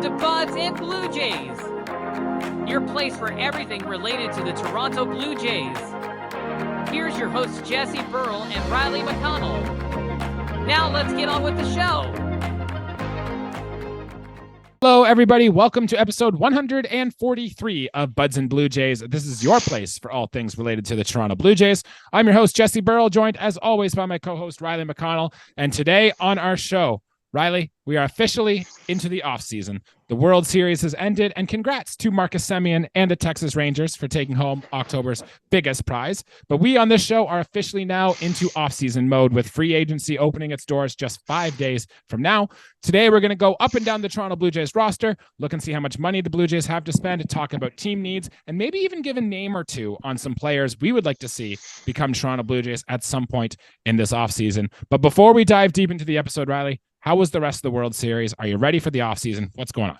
Welcome to Buds and Blue Jays, your place for everything related to the Toronto Blue Jays. Here's your hosts Jesse Burrell and Riley McConnell. Now let's get on with the show. Hello, everybody. Welcome to episode 143 of Buds and Blue Jays. This is your place for all things related to the Toronto Blue Jays. I'm your host, Jesse Burrell, joined as always by my co-host, Riley McConnell. And today on our show, Riley, we are officially into the offseason. The World Series has ended, and congrats to Marcus Semien and the Texas Rangers for taking home October's biggest prize. But we on this show are officially now into offseason mode, with free agency opening its doors just 5 days from now. Today, we're going to go up and down the Toronto Blue Jays roster, look and see how much money the Blue Jays have to spend, talk about team needs, and maybe even give a name or two on some players we would like to see become Toronto Blue Jays at some point in this offseason. But before we dive deep into the episode, Riley, how was the rest of the World Series? Are you ready for the offseason? What's going on?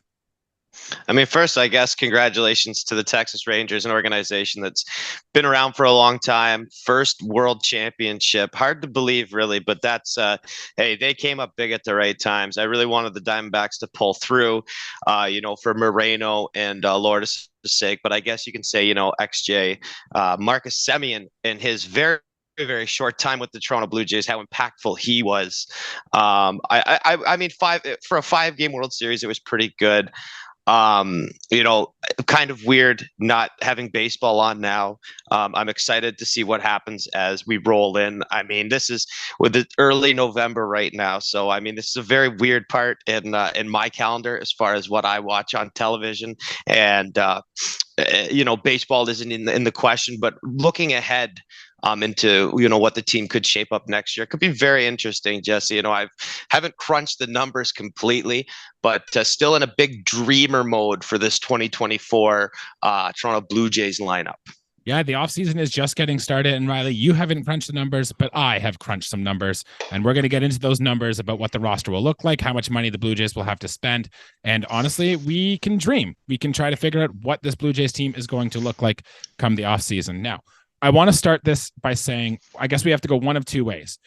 I mean, first, I guess, congratulations to the Texas Rangers, an organization that's been around for a long time. First World Championship. Hard to believe, really, but that's, hey, they came up big at the right times. I really wanted the Diamondbacks to pull through, for Moreno and Lourdes' sake, but I guess you can say, XJ, Marcus Semien in his very short time with the Toronto Blue Jays, how impactful he was. I mean, for a 5-game World Series, it was pretty good. Kind of weird not having baseball on now. I'm excited to see what happens as we roll in. I mean, this is with the early November right now. So, I mean, this is a very weird part in my calendar as far as what I watch on television. And, baseball isn't in the question, but looking ahead into what the team could shape up next year could be very interesting, Jesse. I haven't crunched the numbers completely, but still in a big dreamer mode for this 2024 Toronto Blue Jays lineup. Yeah, the offseason is just getting started, and Riley, you haven't crunched the numbers, but I have crunched some numbers, and we're going to get into those numbers about what the roster will look like, how much money the Blue Jays will have to spend, and honestly, we can dream. We can try to figure out what this Blue Jays team is going to look like come the offseason. Now, I want to start this by saying, I guess we have to go one of two ways.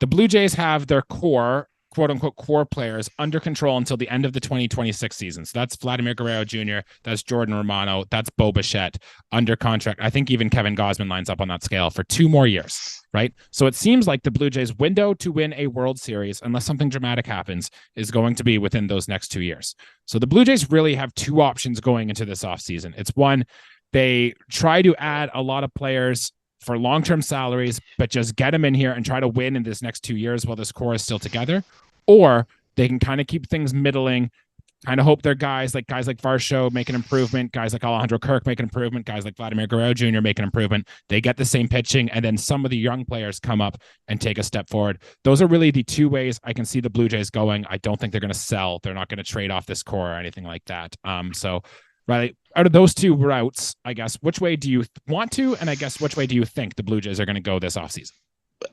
The Blue Jays have their core, quote unquote, core players under control until the end of the 2026 season. So that's Vladimir Guerrero Jr., that's Jordan Romano, that's Bo Bichette under contract. I think even Kevin Gausman lines up on that scale for 2 more years, right? So it seems like the Blue Jays' window to win a World Series, unless something dramatic happens, is going to be within those next 2 years. So the Blue Jays really have 2 options going into this offseason. It's one, they try to add a lot of players for long-term salaries, but just get them in here and try to win in this next 2 years while this core is still together. Or they can kind of keep things middling, kind of hope their guys like Varsho make an improvement, guys like Alejandro Kirk make an improvement, guys like Vladimir Guerrero Jr. make an improvement. They get the same pitching, and then some of the young players come up and take a step forward. Those are really the 2 ways I can see the Blue Jays going. I don't think they're going to sell. They're not going to trade off this core or anything like that. So Riley, out of those 2 routes, I guess, which way do you want to, and I guess which way do you think the Blue Jays are going to go this offseason?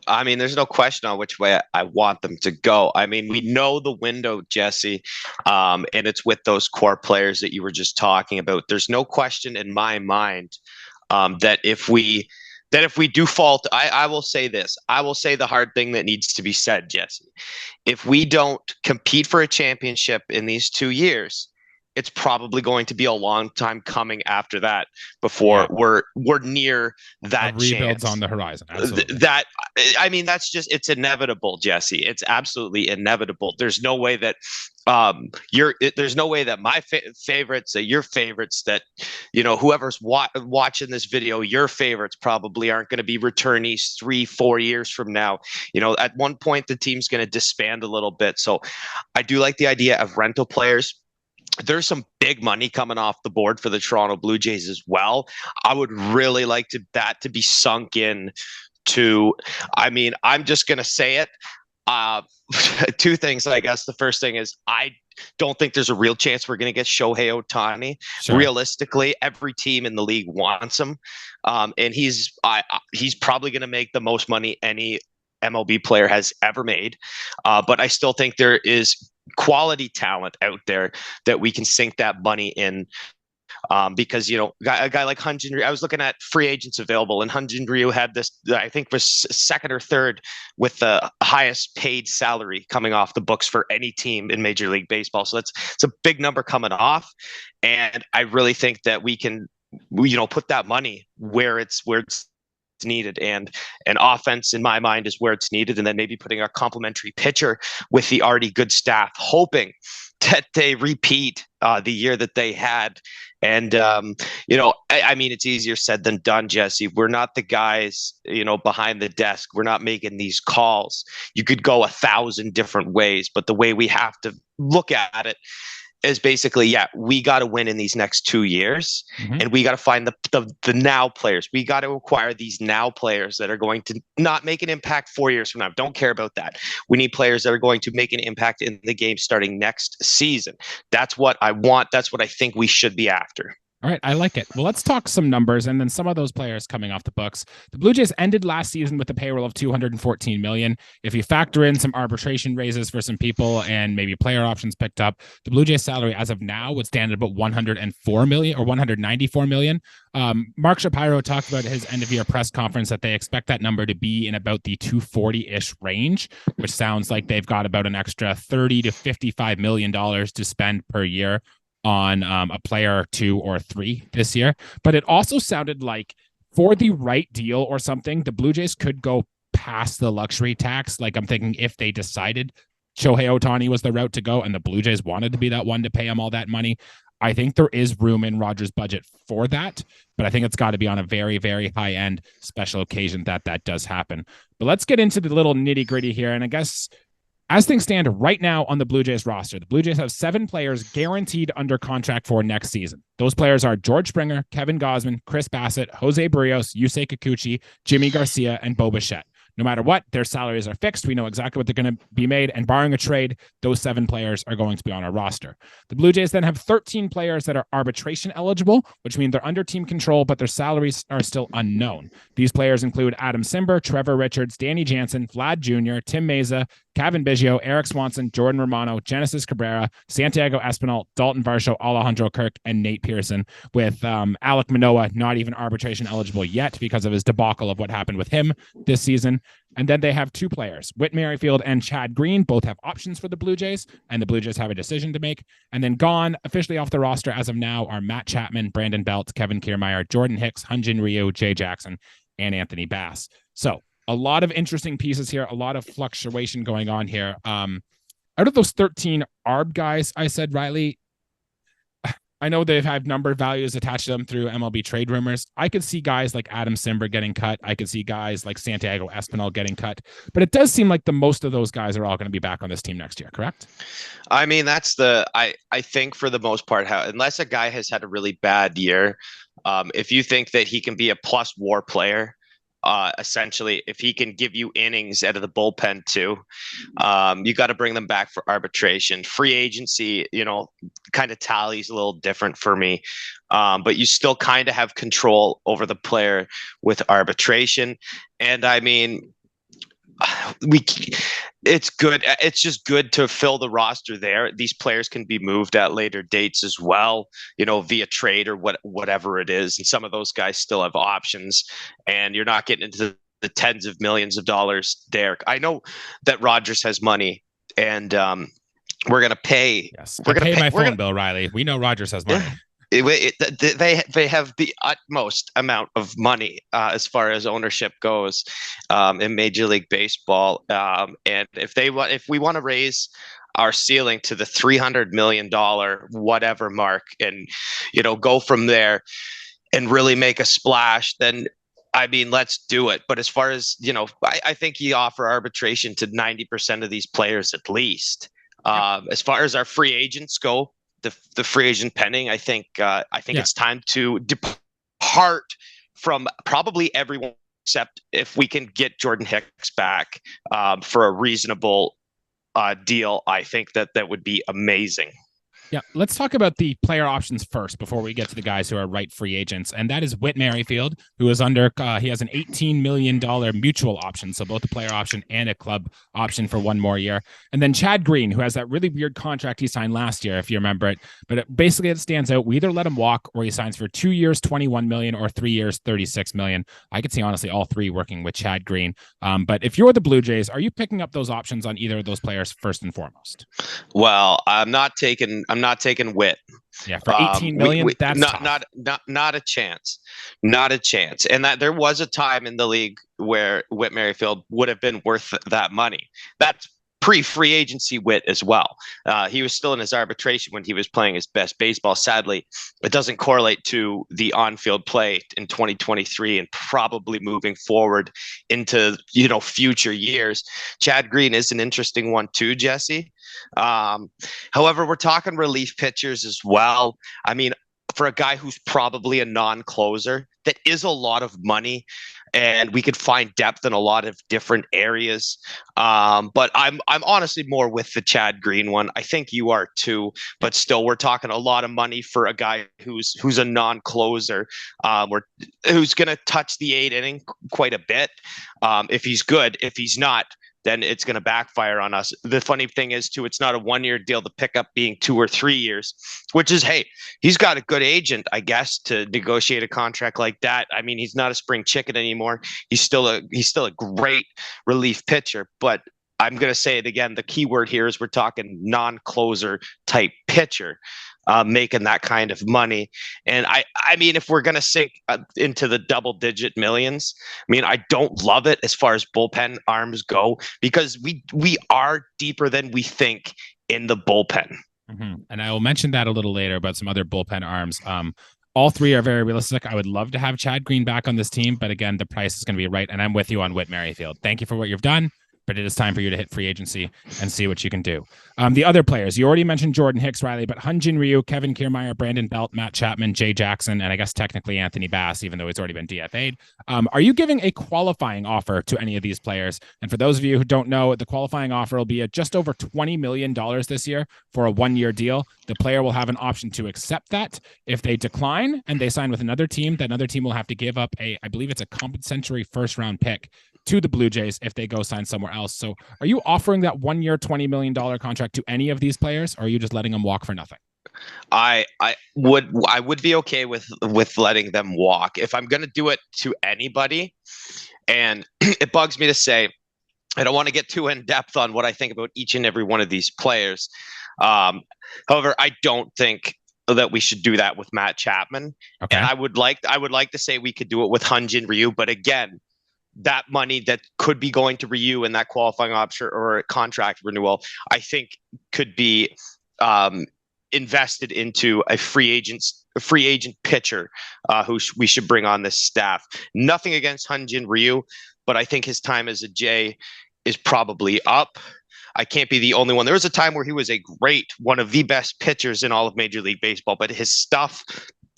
I mean, there's no question on which way I want them to go. I mean, we know the window, Jesse, and it's with those core players that you were just talking about. There's no question in my mind that if we do fall, I will say this. I will say the hard thing that needs to be said, Jesse. If we don't compete for a championship in these 2 years, it's probably going to be a long time coming after that before we're near that rebuilds chance. On the horizon. Absolutely. It's inevitable, Jesse. It's absolutely inevitable. There's no way that there's no way that my favorites, that your favorites, that whoever's watching this video, your favorites probably aren't going to be returnees 3-4 years from now. At one point the team's going to disband a little bit. So I do like the idea of rental players. There's some big money coming off the board for the Toronto Blue Jays as well. I would really like that to be sunk in to, I mean, I'm just going to say it. 2 things, I guess. The first thing is I don't think there's a real chance we're going to get Shohei Ohtani. Sure. Realistically, every team in the league wants him. And he's probably going to make the most money any MLB player has ever made. But I still think there is quality talent out there that we can sink that money in because a guy like Hyun-Jin Ryu, I was looking at free agents available, and Hyun-Jin Ryu had this, I think, was second or third with the highest paid salary coming off the books for any team in Major League Baseball. So it's a big number coming off, and I really think that we can, put that money where it's needed, and an offense in my mind is where it's needed, and then maybe putting a complementary pitcher with the already good staff, hoping that they repeat the year that they had. And I mean, it's easier said than done, Jesse. We're not the guys behind the desk. We're not making these calls. You could go 1,000 different ways, but the way we have to look at it is basically, we got to win in these next 2 years, and we got to find the now players. We got to acquire these now players that are going to not make an impact 4 years from now. Don't care about that. We need players that are going to make an impact in the game starting next season. That's what I want. That's what I think we should be after. All right, I like it. Well, let's talk some numbers and then some of those players coming off the books. The Blue Jays ended last season with a payroll of $214 million. If you factor in some arbitration raises for some people and maybe player options picked up, the Blue Jays salary as of now would stand at about $104 million or $194 million. Mark Shapiro talked about his end of year press conference that they expect that number to be in about the 240-ish range, which sounds like they've got about an extra $30 to $55 million to spend per year on a player 2 or 3 this year. But it also sounded like for the right deal or something, the Blue Jays could go past the luxury tax. Like, I'm thinking if they decided Shohei Ohtani was the route to go and the Blue Jays wanted to be that one to pay him all that money, I think there is room in Rogers' budget for that, but I think it's got to be on a very, very high-end special occasion that does happen. But let's get into the little nitty-gritty here, and I guess as things stand right now on the Blue Jays roster, the Blue Jays have 7 players guaranteed under contract for next season. Those players are George Springer, Kevin Gausman, Chris Bassett, Jose Barrios, Yusei Kikuchi, Jimmy Garcia, and Bo Bichette. No matter what, their salaries are fixed. We know exactly what they're going to be made. And barring a trade, those 7 players are going to be on our roster. The Blue Jays then have 13 players that are arbitration eligible, which means they're under team control, but their salaries are still unknown. These players include Adam Simber, Trevor Richards, Danny Jansen, Vlad Jr., Tim Meza, Kevin Biggio, Eric Swanson, Jordan Romano, Genesis Cabrera, Santiago Espinal, Dalton Varsho, Alejandro Kirk, and Nate Pearson, with Alek Manoah not even arbitration eligible yet because of his debacle of what happened with him this season. And then they have 2 players, Whit Merrifield and Chad Green, both have options for the Blue Jays, and the Blue Jays have a decision to make. And then gone officially off the roster as of now are Matt Chapman, Brandon Belt, Kevin Kiermaier, Jordan Hicks, Hyun-Jin Ryu, Jay Jackson, and Anthony Bass. So a lot of interesting pieces here, a lot of fluctuation going on here. Out of those 13 ARB guys, I said, Riley, I know they've had number values attached to them through MLB trade rumors. I could see guys like Adam Simber getting cut. I could see guys like Santiago Espinal getting cut. But it does seem like the most of those guys are all going to be back on this team next year, correct? I mean, that's I think for the most part, unless a guy has had a really bad year, if you think that he can be a plus WAR player, essentially, if he can give you innings out of the bullpen too, you got to bring them back for arbitration. Free agency, kind of tallies a little different for me, but you still kind of have control over the player with arbitration. And I mean, it's good. It's just good to fill the roster there. These players can be moved at later dates as well, via trade or whatever it is. And some of those guys still have options, and you're not getting into the tens of millions of dollars there. I know that Rogers has money, and we're going to pay. Yes, we're going to pay my phone bill, Riley. We know Rogers has money. They have the utmost amount of money as far as ownership goes in Major League Baseball, and if we want to raise our ceiling to the $300 million whatever mark, and go from there and really make a splash, then I mean, let's do it. But as far as I think you offer arbitration to 90% of these players at least. As far as our free agents go, the free agent pending, I think it's time to depart from probably everyone, except if we can get Jordan Hicks back for a reasonable deal. I think that would be amazing. Yeah, let's talk about the player options first before we get to the guys who are right free agents, and that is Whit Merrifield, who is under. He has an $18 million mutual option, so both a player option and a club option for one more year. And then Chad Green, who has that really weird contract he signed last year, if you remember it. But basically, it stands out. We either let him walk, or he signs for 2 years, $21 million, or 3 years, $36 million. I could see honestly all three working with Chad Green. But if you're the Blue Jays, are you picking up those options on either of those players first and foremost? Well, I'm not taking Whit. Yeah, for 18 million, that's not a chance, not a chance. And that there was a time in the league where Whit Merrifield would have been worth that money. That's pre-free agency Whit as well. He was still in his arbitration when he was playing his best baseball. Sadly, it doesn't correlate to the on-field play in 2023 and probably moving forward into future years. Chad Green is an interesting one too, Jesse. However, we're talking relief pitchers as well. I mean, for a guy who's probably a non-closer, that is a lot of money, and we could find depth in a lot of different areas. But I'm honestly more with the Chad Green one. I think you are too, but still, we're talking a lot of money for a guy who's a non-closer, who's going to touch the 8th inning quite a bit. If he's good, if he's not, then it's going to backfire on us. The funny thing is, too, it's not a 1-year deal, the pickup being 2 or 3 years, which is, hey, he's got a good agent, I guess, to negotiate a contract like that. I mean, he's not a spring chicken anymore. He's still a great relief pitcher, but I'm going to say it again. The key word here is we're talking non-closer type pitcher. Making that kind of money. And I mean, if we're going to sink into the double-digit millions, I mean, I don't love it as far as bullpen arms go, because we are deeper than we think in the bullpen. Mm-hmm. And I will mention that a little later about some other bullpen arms. All three are very realistic. I would love to have Chad Green back on this team, but again, the price is going to be right. And I'm with you on Whit Merrifield. Thank you for what you've done, but it is time for you to hit free agency and see what you can do. The other players, you already mentioned Jordan Hicks, Riley, but Hyun-Jin Ryu, Kevin Kiermaier, Brandon Belt, Matt Chapman, Jay Jackson, and I guess technically Anthony Bass, even though he's already been DFA'd. Are you giving a qualifying offer to any of these players? And for those of you who don't know, the qualifying offer will be at just over $20 million this year for a 1-year deal. The player will have an option to accept that. If they decline and they sign with another team, that another team will have to give up I believe it's a compensatory first-round pick to the Blue Jays if they go sign somewhere else. So are you offering that 1-year, $20 million contract to any of these players, or are you just letting them walk for nothing? I would be okay with letting them walk. If I'm going to do it to anybody, and it bugs me to say, I don't want to get too in depth on what I think about each and every one of these players. However, I don't think that we should do that with Matt Chapman. Okay. And I would like to say we could do it with Hyun-Jin Ryu, but again, that money that could be going to Ryu in that qualifying option or contract renewal, I think could be invested into a free agent pitcher who we should bring on this staff. Nothing against Hyun-Jin Ryu, but I think his time as a J is probably up. I can't be the only one. There was a time where he was one of the best pitchers in all of Major League Baseball, but his stuff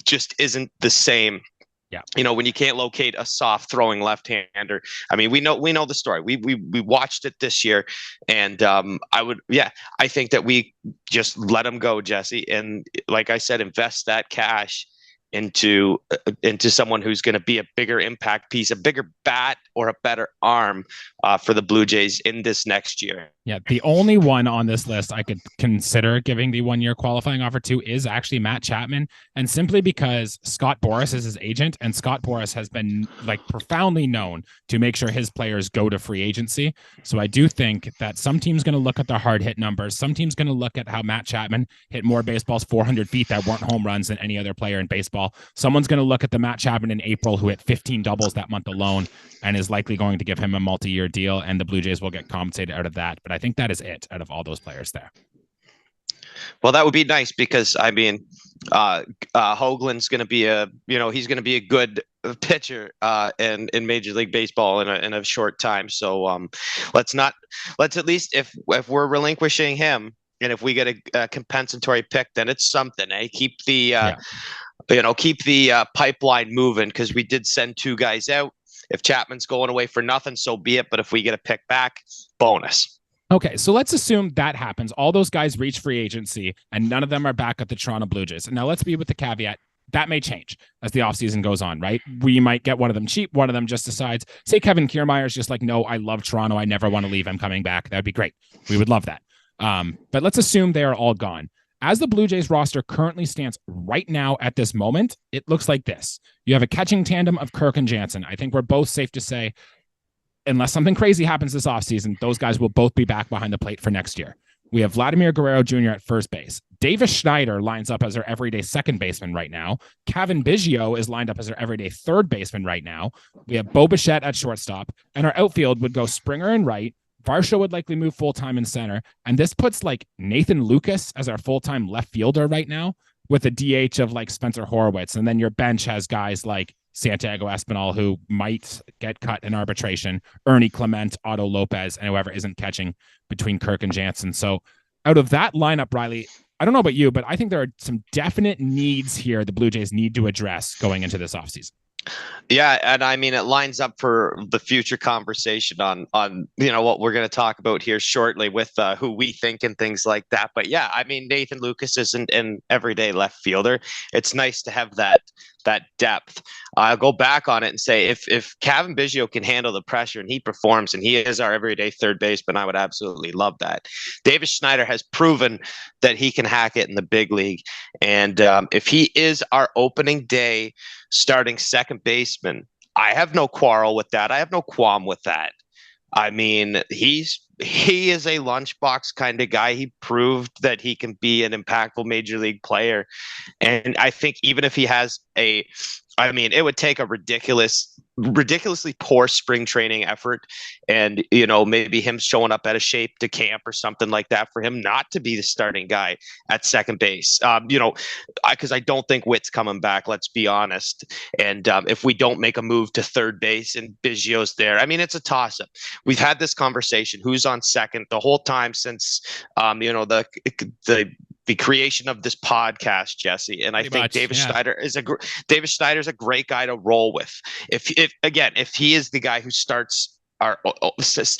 just isn't the same. Yeah, when you can't locate a soft throwing left-hander. I mean, we know the story. We watched it this year, and I think that we just let him go, Jesse, and like I said, invest that cash into someone who's going to be a bigger impact piece, a bigger bat, or a better arm for the Blue Jays in this next year. Yeah, the only one on this list I could consider giving the 1-year qualifying offer to is actually Matt Chapman, and simply because Scott Boras is his agent, and Scott Boras has been profoundly known to make sure his players go to free agency. So I do think that some team's going to look at their hard hit numbers. Some team's going to look at how Matt Chapman hit more baseballs 400 feet that weren't home runs than any other player in baseball. Someone's going to look at the Matt Chapman in April who hit 15 doubles that month alone and is likely going to give him a multi-year deal, and the Blue Jays will get compensated out of that. But I think that is it out of all those players there. Well, that would be nice because I mean, Hoagland's going to be he's going to be a good pitcher in Major League Baseball in a short time. So let's at least if we're relinquishing him, and if we get a compensatory pick, then it's something. Keep the keep the pipeline moving, because we did send 2 guys out. If Chapman's going away for nothing, so be it. But if we get a pick back, bonus. Okay, so let's assume that happens. All those guys reach free agency and none of them are back at the Toronto Blue Jays. And now let's be with the caveat that may change as the offseason goes on, right? We might get one of them cheap. One of them just decides, say Kevin Kiermaier is just like, no, I love Toronto. I never want to leave. I'm coming back. That'd be great. We would love that. But let's assume they are all gone. As the Blue Jays roster currently stands right now at this moment, it looks like this. You have a catching tandem of Kirk and Jansen. I think we're both safe to say, unless something crazy happens this offseason, those guys will both be back behind the plate for next year. We have Vladimir Guerrero Jr. at first base. Davis Schneider lines up as our everyday second baseman right now. Cavan Biggio is lined up as our everyday third baseman right now. We have Bo Bichette at shortstop. And our outfield would go Springer in right. Varsho would likely move full-time in center. And this puts like Nathan Lucas as our full-time left fielder right now with a DH of like Spencer Horwitz. And then your bench has guys like Santiago Espinal, who might get cut in arbitration, Ernie Clement, Otto Lopez, and whoever isn't catching between Kirk and Jansen. So out of that lineup, Riley, I don't know about you, but I think there are some definite needs here the Blue Jays need to address going into this offseason. Yeah, and I mean it lines up for the future conversation on what we're going to talk about here shortly with who we think and things like that. But yeah, I mean Nathan Lucas isn't an everyday left fielder. It's nice to have that depth. I'll go back on it and say if Cavan Biggio can handle the pressure and he performs and he is our everyday third baseman, I would absolutely love that. Davis Schneider has proven that he can hack it in the big league, and if he is our opening day starting second baseman, I have no quarrel with that. I have no qualm with that. I mean, he is a lunchbox kind of guy. He proved that he can be an impactful major league player. And I think even if he has it would take a ridiculously poor spring training effort and, maybe him showing up out of shape to camp or something like that for him not to be the starting guy at second base. Because I don't think Witt's coming back, let's be honest. And if we don't make a move to third base and Biggio's there, I mean, it's a toss-up. We've had this conversation, who's on second the whole time since, the creation of this podcast, Jesse. And I think Davis Schneider is a great guy to roll with. If he is the guy who starts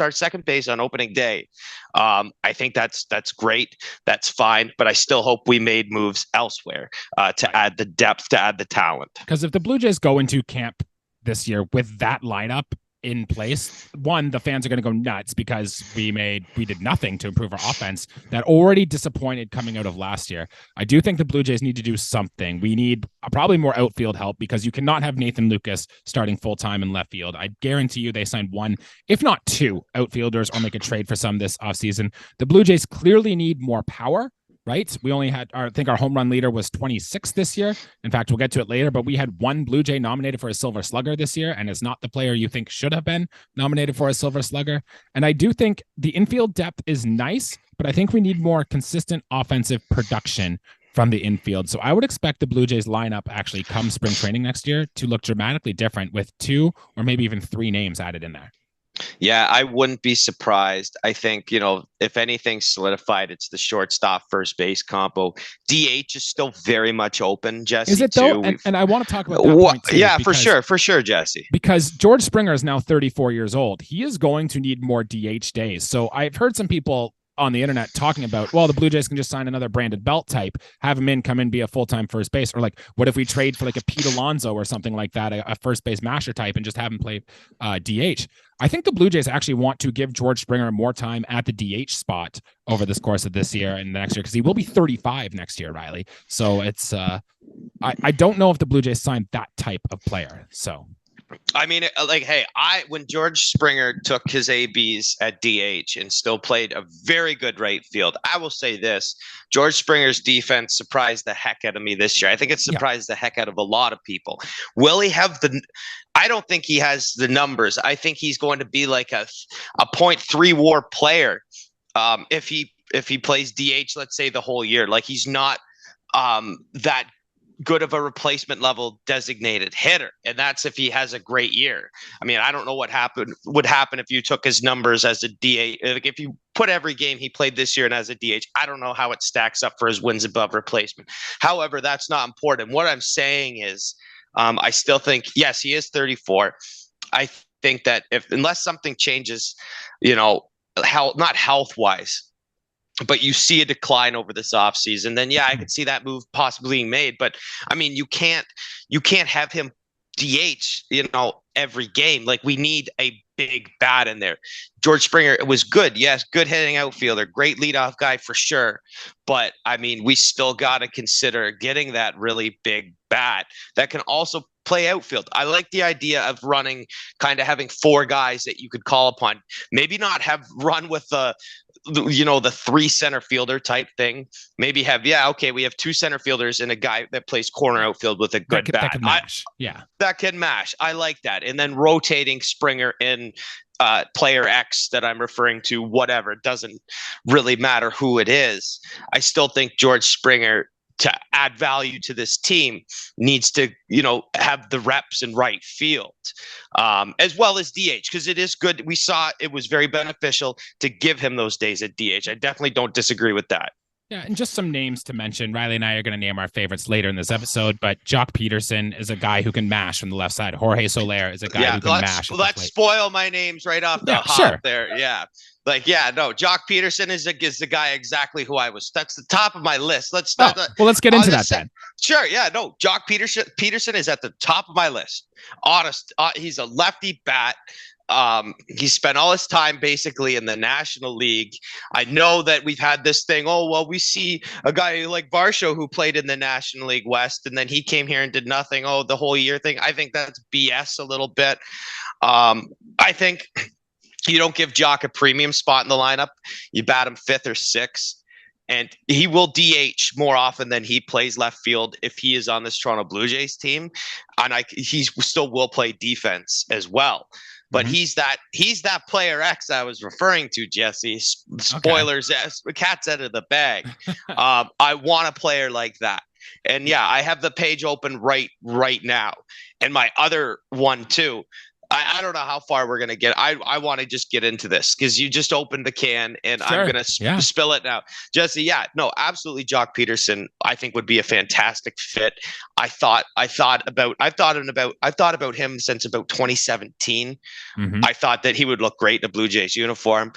second base on opening day, I think that's great. That's fine. But I still hope we made moves elsewhere to add the depth, to add the talent. Because if the Blue Jays go into camp this year with that lineup in place, one, the fans are going to go nuts because we did nothing to improve our offense that already disappointed coming out of last year. I do think the Blue Jays need to do something. We need probably more outfield help because you cannot have Nathan Lucas starting full-time in left field. I guarantee you they signed one, if not two outfielders or make a trade for some this offseason. The Blue Jays clearly need more power. Right? We only had, I think our home run leader was 26 this year. In fact, we'll get to it later, but we had one Blue Jay nominated for a Silver Slugger this year, and it's not the player you think should have been nominated for a Silver Slugger. And I do think the infield depth is nice, but I think we need more consistent offensive production from the infield. So I would expect the Blue Jays lineup actually come spring training next year to look dramatically different with two or maybe even three names added in there. Yeah, I wouldn't be surprised. I think, if anything's solidified, it's the shortstop first base combo. DH is still very much open, Jesse. Is it though? And I want to talk about that point too, yeah, for sure, Jesse. Because George Springer is now 34 years old. He is going to need more DH days. So I've heard some people on the internet talking about, well, the Blue Jays can just sign another Brandon Belt type, have him come in, be a full-time first base, or like, what if we trade for like a Pete Alonso or something like that, a first base masher type, and just have him play DH. I think the Blue Jays actually want to give George Springer more time at the DH spot over this course of this year and the next year, because he will be 35 next year, Riley. So it's, I don't know if the Blue Jays signed that type of player. So I mean, when George Springer took his ABs at DH and still played a very good right field, I will say this: George Springer's defense surprised the heck out of me this year. I think it surprised the heck out of a lot of people. Will he have I don't think he has the numbers. I think he's going to be like a .3 WAR player if he plays DH, let's say the whole year. Like, he's not that good of a replacement level designated hitter, and that's if he has a great year. I mean, I don't know what would happen if you took his numbers as a DH. Like, if you put every game he played this year and as a DH, I don't know how it stacks up for his wins above replacement. However, that's not important. What I'm saying is, I still think, yes, he is 34. I think that unless something changes, not health wise, but you see a decline over this offseason, then yeah, I could see that move possibly being made. But I mean, you can't have him DH, every game. Like, we need a big bat in there. George Springer was good. Yes, good hitting outfielder, great leadoff guy for sure. But I mean, we still got to consider getting that really big bat that can also play outfield. I like the idea of having 4 guys that you could call upon. Maybe not have run with the 3 center fielder type thing. Maybe we have 2 center fielders and a guy that plays corner outfield with a good bat. That can mash. That can mash. I like that. And then rotating Springer in player X that I'm referring to, whatever. It doesn't really matter who it is. I still think George Springer, to add value to this team, needs to, have the reps in right field, as well as DH, because it is good. We saw it was very beneficial to give him those days at DH. I definitely don't disagree with that. Yeah, and just some names to mention. Riley and I are going to name our favorites later in this episode, but Jock Peterson is a guy who can mash from the left side. Jorge Soler is a guy who can mash. Let's spoil my names right off the hop there. Yeah. Jock Peterson is the guy exactly who I was. That's the top of my list. Let's get into that then. Sure. Yeah. No, Jock Peterson is at the top of my list. Honest. He's a lefty bat. He spent all his time basically in the National League. I know that we've had this thing. Oh, well, we see a guy like Varsho who played in the National League West, and then he came here and did nothing. Oh, the whole year thing. I think that's BS a little bit. I think you don't give Jock a premium spot in the lineup. You bat him 5th or 6th. And he will DH more often than he plays left field if he is on this Toronto Blue Jays team. And he still will play defense as well. But he's that player X I was referring to, Jesse. Spoilers, cat's out of the bag. I want a player like that. And yeah, I have the page open right now. And my other one too, I don't know how far we're going to get. I want to just get into this because you just opened the can and sure. I'm going to spill it now. Jesse, absolutely. Jock Peterson, I think, would be a fantastic fit. I thought about him since about 2017. I thought that he would look great in a Blue Jays uniform.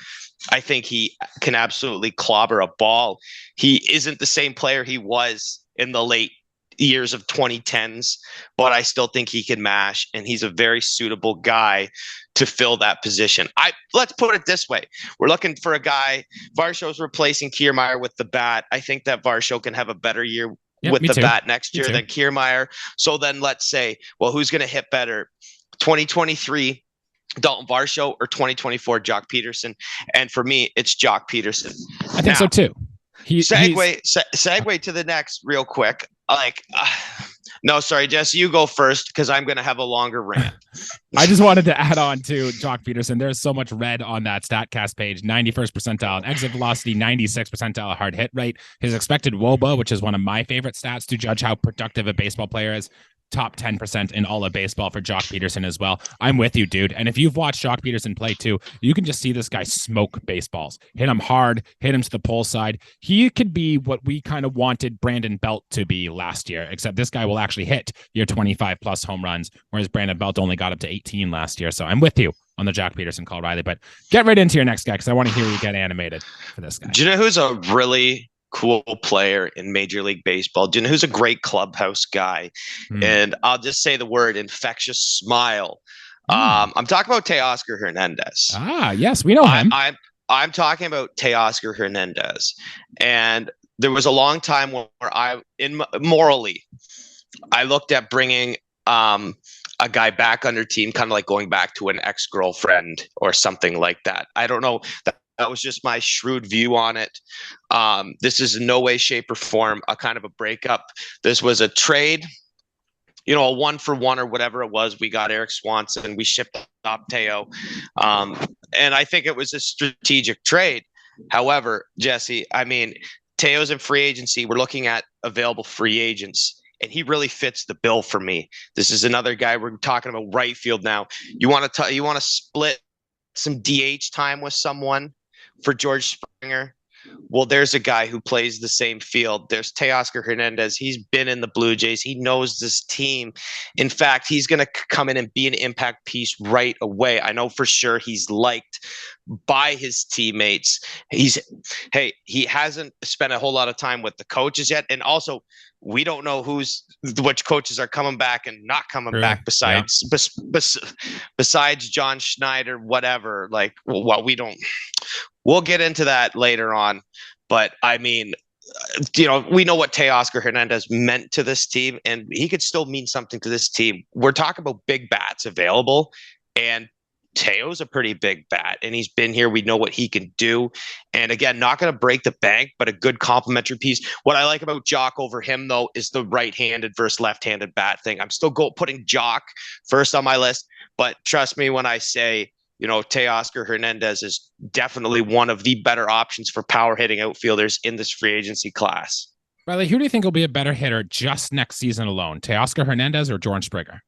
I think he can absolutely clobber a ball. He isn't the same player he was in the late years of 2010s, but I still think he can mash, and he's a very suitable guy to fill that position. Let's put it this way. We're looking for a guy. Varsho's replacing Kiermaier with the bat. I think that Varsho can have a better year with the bat next year than Kiermaier. So then let's say, well, who's going to hit better? 2023 Dalton Varsho or 2024 Jock Peterson? And for me, it's Jock Peterson. I think so too. Segue to the next real quick. No, sorry, Jess, you go first because I'm going to have a longer rant. I just wanted to add on to Jock Peterson. There's so much red on that StatCast page. 91st percentile in exit velocity, 96th percentile hard hit rate. His expected WOBA, which is one of my favorite stats to judge how productive a baseball player is, top 10% in all of baseball for Jock Peterson as well. I'm with you, dude. And if you've watched Jock Peterson play too, you can just see this guy smoke baseballs, hit him hard, hit him to the pole side. He could be what we kind of wanted Brandon Belt to be last year, except this guy will actually hit your 25 plus home runs, whereas Brandon Belt only got up to 18 last year. So I'm with you on the Jock Peterson call, Riley, but get right into your next guy because I want to hear you get animated for this guy. Do you know who's a really cool player in Major League Baseball? Do you know who's a great clubhouse guy? And I'll just say the word infectious smile. I'm talking about Teoscar Hernandez. Yes, we know him. I'm talking about Teoscar Hernandez. And there was a long time where morally, I looked at bringing a guy back under team, kind of like going back to an ex-girlfriend or something like that. I don't know. That was just my shrewd view on it. This is in no way, shape, or form a kind of a breakup. This was a trade, a 1-for-1 or whatever it was. We got Eric Swanson. We shipped off Teo. And I think it was a strategic trade. However, Jesse, I mean, Teo's in free agency. We're looking at available free agents, and he really fits the bill for me. This is another guy. We're talking about right field now. You want to split some DH time with someone for George Springer? Well, there's a guy who plays the same field. There's Teoscar Hernandez. He's been in the Blue Jays. He knows this team. In fact, he's going to come in and be an impact piece right away. I know for sure he's liked by his teammates. He hasn't spent a whole lot of time with the coaches yet. And also, we don't know which coaches are coming back and not coming back besides John Schneider, whatever. Like, well, we'll get into that later on. But I mean, we know what Teoscar Hernandez meant to this team, and he could still mean something to this team. We're talking about big bats available, and Teo's a pretty big bat, and he's been here. We know what he can do. And again, not going to break the bank, but a good complementary piece. What I like about Jock over him, though, is the right-handed versus left-handed bat thing. I'm still putting Jock first on my list, but trust me when I say, Teoscar Hernandez is definitely one of the better options for power hitting outfielders in this free agency class. Riley, who do you think will be a better hitter just next season alone? Teoscar Hernandez or George Springer?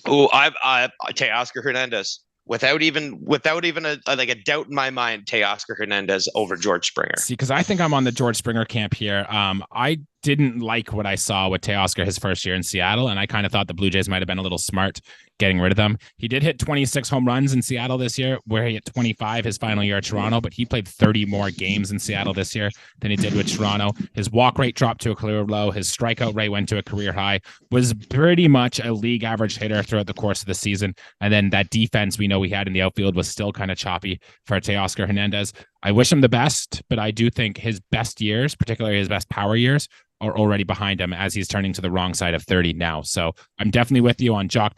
Oh, I Teoscar Hernandez. Without even a doubt in my mind, Teoscar Hernandez over George Springer. See, because I think I'm on the George Springer camp here. I didn't like what I saw with Teoscar his first year in Seattle, and I kind of thought the Blue Jays might have been a little smart getting rid of them. He did hit 26 home runs in Seattle this year, where he hit 25 his final year at Toronto, but he played 30 more games in Seattle this year than he did with Toronto. His walk rate dropped to a career low. His strikeout rate went to a career high, was pretty much a league average hitter throughout the course of the season. And then that defense we know we had in the outfield was still kind of choppy for Teoscar Hernandez. I wish him the best, but I do think his best years, particularly his best power years, are already behind him as he's turning to the wrong side of 30 now. So I'm definitely with you on Jock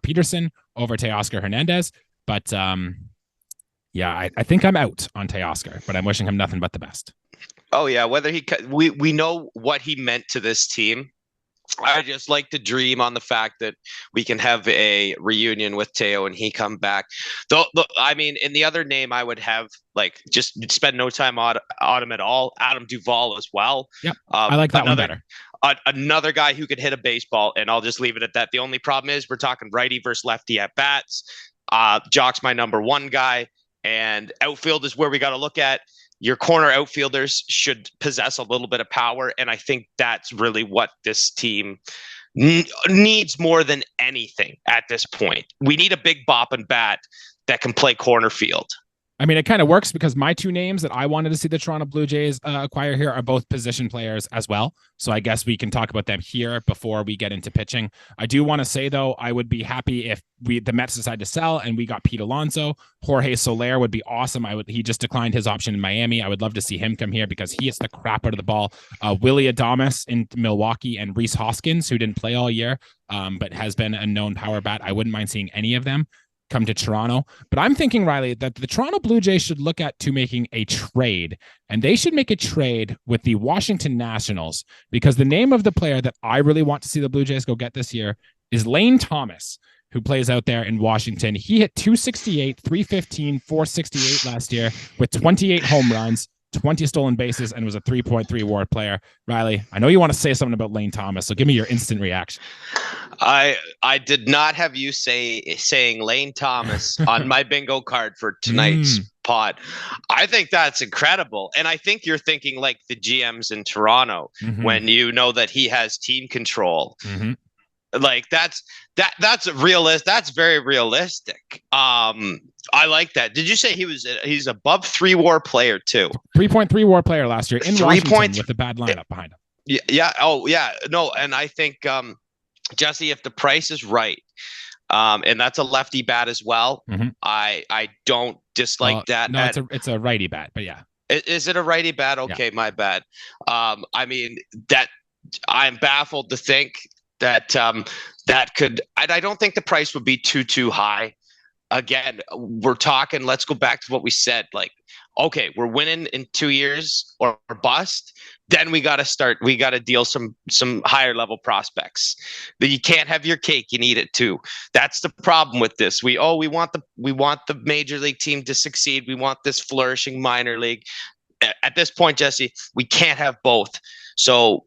Peterson over Teoscar Hernandez. But I think I'm out on Teoscar, but I'm wishing him nothing but the best. Oh, yeah. We know what he meant to this team. I just like to dream on the fact that we can have a reunion with Teo and he come back. Though, I mean, in the other name, I would have just spend no time on him at all. Adam Duvall as well. Yeah, I like that one better. Another guy who could hit a baseball, and I'll just leave it at that. The only problem is we're talking righty versus lefty at bats. Jock's my number one guy, and outfield is where we got to look at. Your corner outfielders should possess a little bit of power, and I think that's really what this team needs more than anything at this point. We need a big bop and bat that can play corner field. I mean, it kind of works because my two names that I wanted to see the Toronto Blue Jays acquire here are both position players as well. So I guess we can talk about them here before we get into pitching. I do want to say, though, I would be happy if the Mets decide to sell and we got Pete Alonso. Jorge Soler would be awesome. He just declined his option in Miami. I would love to see him come here because he hits the crap out of the ball. Willy Adames in Milwaukee and Rhys Hoskins, who didn't play all year, but has been a known power bat. I wouldn't mind seeing any of them come to Toronto. But I'm thinking, Riley, that the Toronto Blue Jays should look at making a trade, and they should make a trade with the Washington Nationals, because the name of the player that I really want to see the Blue Jays go get this year is Lane Thomas, who plays out there in Washington. He hit 268, 315, 468 last year with 28 home runs, 20 stolen bases, and was a 3.3 WAR player. Riley, I know you want to say something about Lane Thomas, so give me your instant reaction. I did not have you saying Lane Thomas on my bingo card for tonight's pod. I think that's incredible. And I think you're thinking like the GMs in Toronto when you know that he has team control. Like that's realist. That's very realistic. I like that. Did you say he's above 3 WAR player too? 3.3 WAR player last year in Washington with a bad lineup behind him. Yeah. Oh yeah. No. And I think, Jesse, if the price is right, and that's a lefty bat as well, I don't dislike that. No, it's a righty bat, but yeah. Is it a righty bat? Okay, yeah. My bad. I mean, that I'm baffled to think that that could. I don't think the price would be too high. Again, we're talking. Let's go back to what we said. Like, okay, we're winning in 2 years or bust. Then we got to deal some higher level prospects. But you can't have your cake and eat it too. That's the problem with this. We want the major league team to succeed. We want this flourishing minor league. At this point, Jesse, we can't have both. So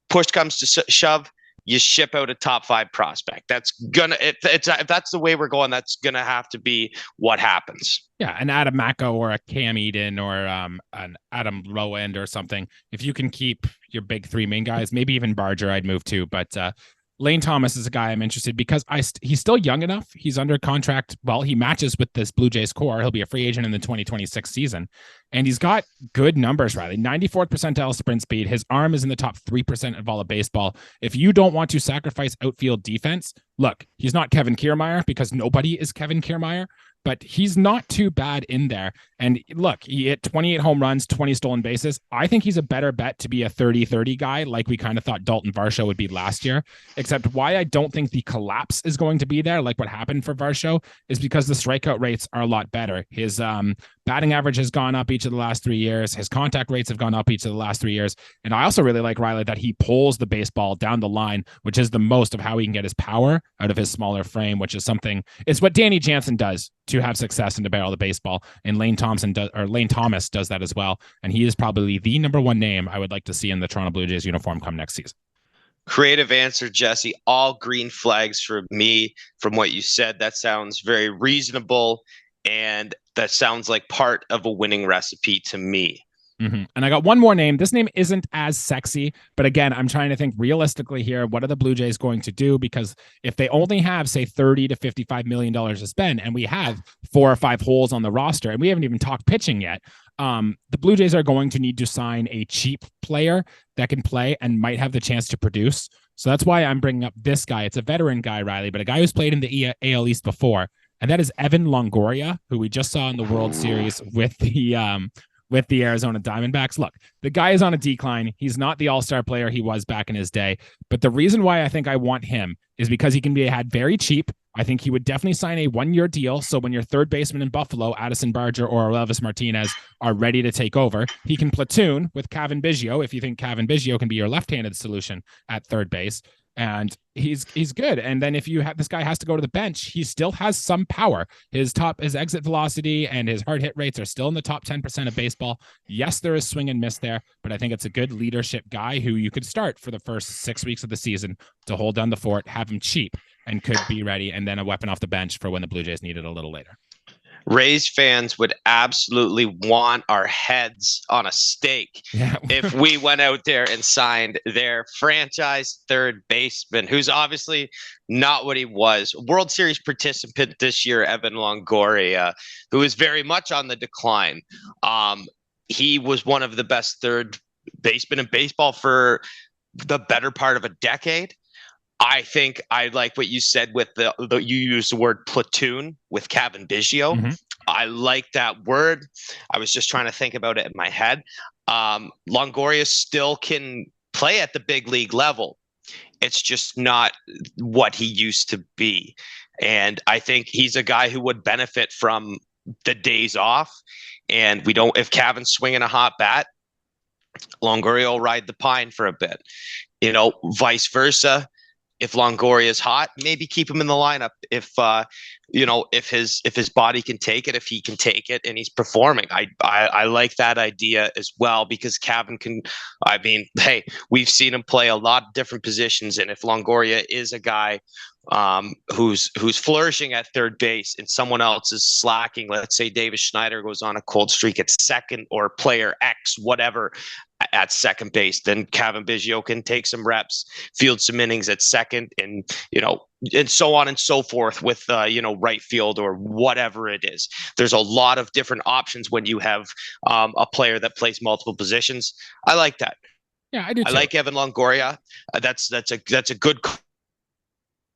push comes to shove. you ship out a top 5 prospect. That's gonna if that's the way we're going, that's gonna have to be what happens. Yeah, an Adam Mako or a Cam Eden or an Adam Rowand or something. If you can keep your big 3 main guys, maybe even Barger, I'd move to. But Lane Thomas is a guy I'm interested because he's still young enough. He's under contract. Well, he matches with this Blue Jays core. He'll be a free agent in the 2026 season. And he's got good numbers, Riley. 94th percentile sprint speed. His arm is in the top 3% of all of baseball. If you don't want to sacrifice outfield defense, look, he's not Kevin Kiermaier because nobody is Kevin Kiermaier, but he's not too bad in there. And look, he hit 28 home runs, 20 stolen bases. I think he's a better bet to be a 30-30 guy, like we kind of thought Dalton Varsho would be last year. Except why I don't think the collapse is going to be there, like what happened for Varsho, is because the strikeout rates are a lot better. His batting average has gone up each of the last 3 years. His contact rates have gone up each of the last 3 years. And I also really like Riley that he pulls the baseball down the line, which is the most of how he can get his power out of his smaller frame, which is something, it's what Danny Jansen does to have success and to barrel the baseball. And Lane Thomas does that as well. And he is probably the number 1 name I would like to see in the Toronto Blue Jays uniform come next season. Creative answer, Jesse. All green flags for me from what you said. That sounds very reasonable. And that sounds like part of a winning recipe to me. Mm-hmm. And I got one more name. This name isn't as sexy, but again, I'm trying to think realistically here. What are the Blue Jays going to do? Because if they only have, say, $30 to $55 million to spend, and we have 4 or 5 holes on the roster, and we haven't even talked pitching yet, the Blue Jays are going to need to sign a cheap player that can play and might have the chance to produce. So that's why I'm bringing up this guy. It's a veteran guy, Riley, but a guy who's played in the AL East before, and that is Evan Longoria, who we just saw in the World Series with the Arizona Diamondbacks. Look, the guy is on a decline. He's not the all-star player he was back in his day. But the reason why I think I want him is because he can be had very cheap. I think he would definitely sign a 1-year deal. So when your third baseman in Buffalo, Addison Barger or Elvis Martinez, are ready to take over, he can platoon with Cavan Biggio if you think Cavan Biggio can be your left-handed solution at third base. And he's good. And then if you have this guy has to go to the bench, he still has some power. His exit velocity and his hard hit rates are still in the top 10% of baseball. Yes, there is swing and miss there, but I think it's a good leadership guy who you could start for the first 6 weeks of the season to hold down the fort, have him cheap, and could be ready, and then a weapon off the bench for when the Blue Jays need it a little later. Rays fans would absolutely want our heads on a stake if we went out there and signed their franchise third baseman, who's obviously not what he was. World Series participant this year, Evan Longoria, who is very much on the decline. He was one of the best third basemen in baseball for the better part of a decade. I think I like what you said with you used the word platoon with Cavan Biggio. Mm-hmm. I like that word. I was just trying to think about it in my head. Longoria still can play at the big league level. It's just not what he used to be. And I think he's a guy who would benefit from the days off. And if Cavan's swinging a hot bat, Longoria will ride the pine for a bit, vice versa. If Longoria is hot, maybe keep him in the lineup. If his body can take it, if he can take it and he's performing, I like that idea as well, because Cavan can. I mean, hey, we've seen him play a lot of different positions, and if Longoria is a guy who's flourishing at third base and someone else is slacking, let's say Davis Schneider goes on a cold streak at second, or player X, whatever, at second base, then Cavan Biggio can take some reps, field some innings at second, and and so on and so forth with right field or whatever it is. There's a lot of different options when you have a player that plays multiple positions. I like that. Yeah, I do too. I like Evan Longoria. That's a good call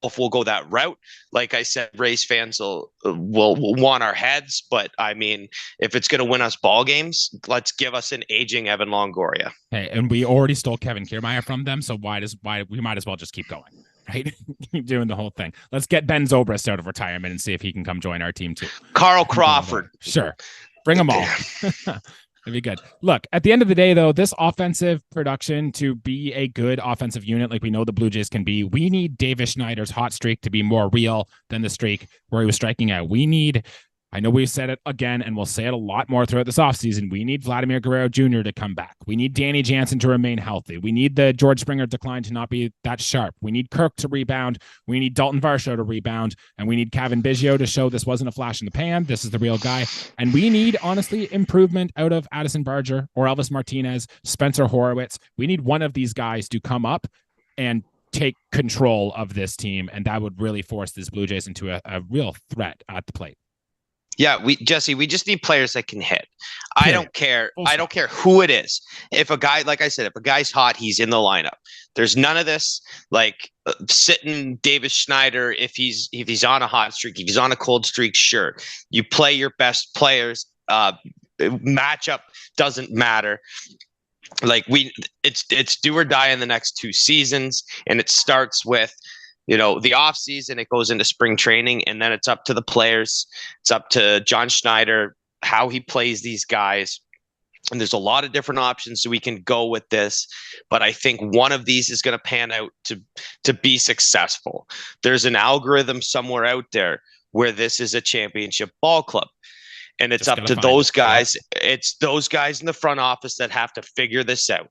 if we'll go that route. Like I said, Rays fans will want our heads, but I mean, if it's going to win us ball games, let's give us an aging Evan Longoria. Hey, and we already stole Kevin Kiermaier from them, so why we might as well just keep going, right? Keep doing the whole thing. Let's get Ben Zobrist out of retirement and see if he can come join our team too. Carl Crawford, sure, bring them all. That'd be good. Look, at the end of the day, though, this offensive production to be a good offensive unit like we know the Blue Jays can be, we need Davis Schneider's hot streak to be more real than the streak where he was striking out. We need I know we've said it again, and we'll say it a lot more throughout this offseason. We need Vladimir Guerrero Jr. to come back. We need Danny Jansen to remain healthy. We need the George Springer decline to not be that sharp. We need Kirk to rebound. We need Dalton Varsho to rebound. And we need Kevin Biggio to show this wasn't a flash in the pan. This is the real guy. And we need, honestly, improvement out of Addison Barger or Elvis Martinez, Spencer Horowitz. We need one of these guys to come up and take control of this team. And that would really force this Blue Jays into a real threat at the plate. Yeah, we just need players that can hit. I don't care. I don't care who it is. If a guy, like I said, if a guy's hot, he's in the lineup. There's none of this like sitting Davis Schneider if he's on a hot streak, if he's on a cold streak. Sure, you play your best players. Matchup doesn't matter. Like it's do or die in the next 2 seasons, and it starts with the off season, it goes into spring training, and then it's up to the players. It's up to John Schneider, how he plays these guys. And there's a lot of different options we can go with this, but I think one of these is going to pan out to be successful. There's an algorithm somewhere out there where this is a championship ball club. And it's up to those guys. It's those guys in the front office that have to figure this out.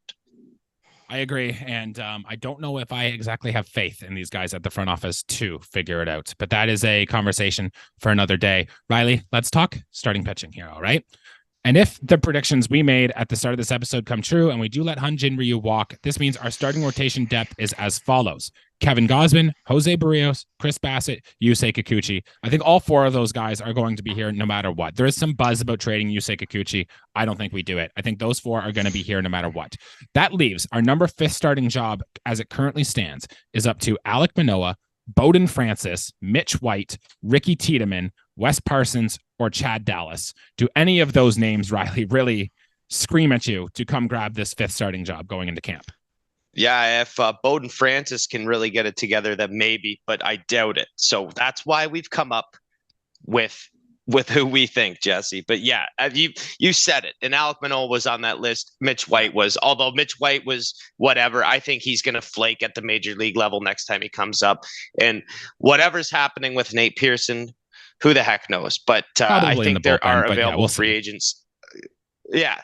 I agree. And I don't know if I exactly have faith in these guys at the front office to figure it out, but that is a conversation for another day. Riley, let's talk starting pitching here. All right. And if the predictions we made at the start of this episode come true and we do let Hyun-Jin Ryu walk, this means our starting rotation depth is as follows: Kevin Gausman, Jose Barrios, Chris Bassett, Yusei Kikuchi. I think all 4 of those guys are going to be here no matter what. There is some buzz about trading Yusei Kikuchi. I don't think we do it. I think those 4 are going to be here no matter what. That leaves our number 5 starting job as it currently stands is up to Alek Manoah, Bowden Francis, Mitch White, Ricky Tiedemann, Wes Parsons, or Chad Dallas. Do any of those names, Riley, really scream at you to come grab this 5th starting job going into camp? Yeah, if Bowden Francis can really get it together, then maybe, but I doubt it. So that's why we've come up with who we think, Jesse. But yeah, you said it. And Alek Manoah was on that list. Mitch White was, although Mitch White was whatever. I think he's going to flake at the major league level next time he comes up. And whatever's happening with Nate Pearson, who the heck knows? But I think there are available free agents. Yeah.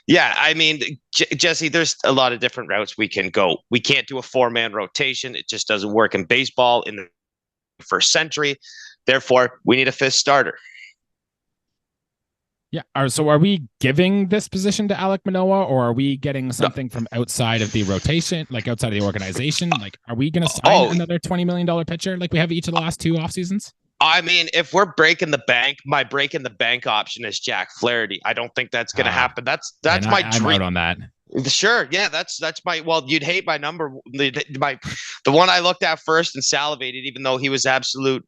Yeah, I mean, Jesse, there's a lot of different routes we can go. We can't do a 4-man rotation. It just doesn't work in baseball in the first century. Therefore, we need a 5th starter. Yeah. So are we giving this position to Alek Manoah, or are we getting something from outside of the rotation, like outside of the organization? Like, are we going to sign another $20 million pitcher like we have each of the last 2 off seasons? I mean, if we're breaking the bank, my breaking the bank option is Jack Flaherty. I don't think that's going to happen. That's my dream. I'm out on that. Sure. Yeah, that's my, well, you'd hate my number. The one I looked at first and salivated, even though he was absolute,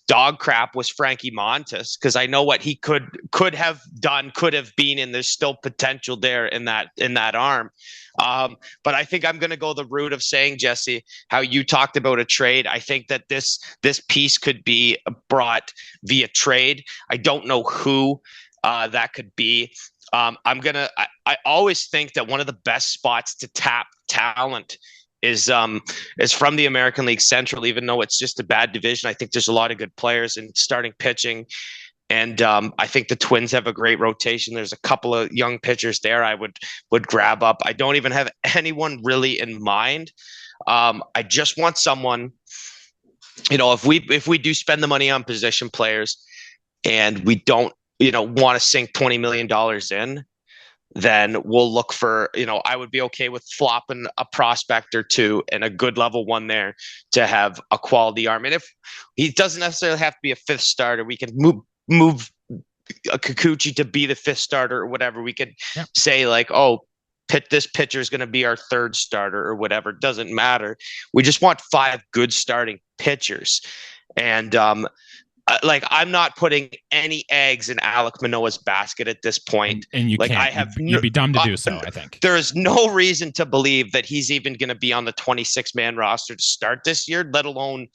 dog crap, was Frankie Montas, because I know what he could have done, could have been, and there's still potential there in that arm. But I think I'm going to go the route of saying, Jesse, how you talked about a trade. I think that this piece could be brought via trade. I don't know who that could be. I always think that one of the best spots to tap talent is from the American League Central, even though it's just a bad division. I think there's a lot of good players in starting pitching. And I think the Twins have a great rotation. There's a couple of young pitchers there I would grab up. I don't even have anyone really in mind. I just want someone, if we do spend the money on position players and we don't, want to sink $20 million in, then we'll look for, I would be okay with flopping a prospect or 2 and a good level 1 there to have a quality arm. And if he doesn't necessarily have to be a 5th starter, we can move a Kikuchi to be the 5th starter or whatever. We could say like, this pitcher is going to be our 3rd starter or whatever. It doesn't matter. We just want 5 good starting pitchers. And, I'm not putting any eggs in Alek Manoah's basket at this point. And you can't. You'd be dumb to do so, I think. There is no reason to believe that he's even going to be on the 26-man roster to start this year, let alone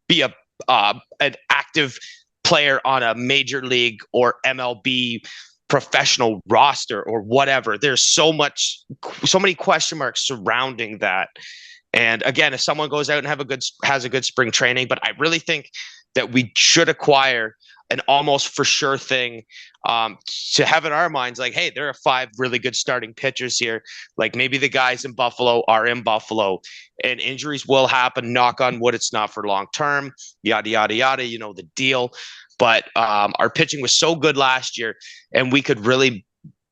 be an active player on a major league or MLB professional roster or whatever. There's so many question marks surrounding that. And again, if someone goes out and has a good spring training, but I really think that we should acquire an almost for sure thing to have in our minds, like, hey, there are 5 really good starting pitchers here. Like maybe the guys in Buffalo are in Buffalo, and injuries will happen. Knock on wood, it's not for long term. Yada yada yada. You know the deal. But our pitching was so good last year, and we could really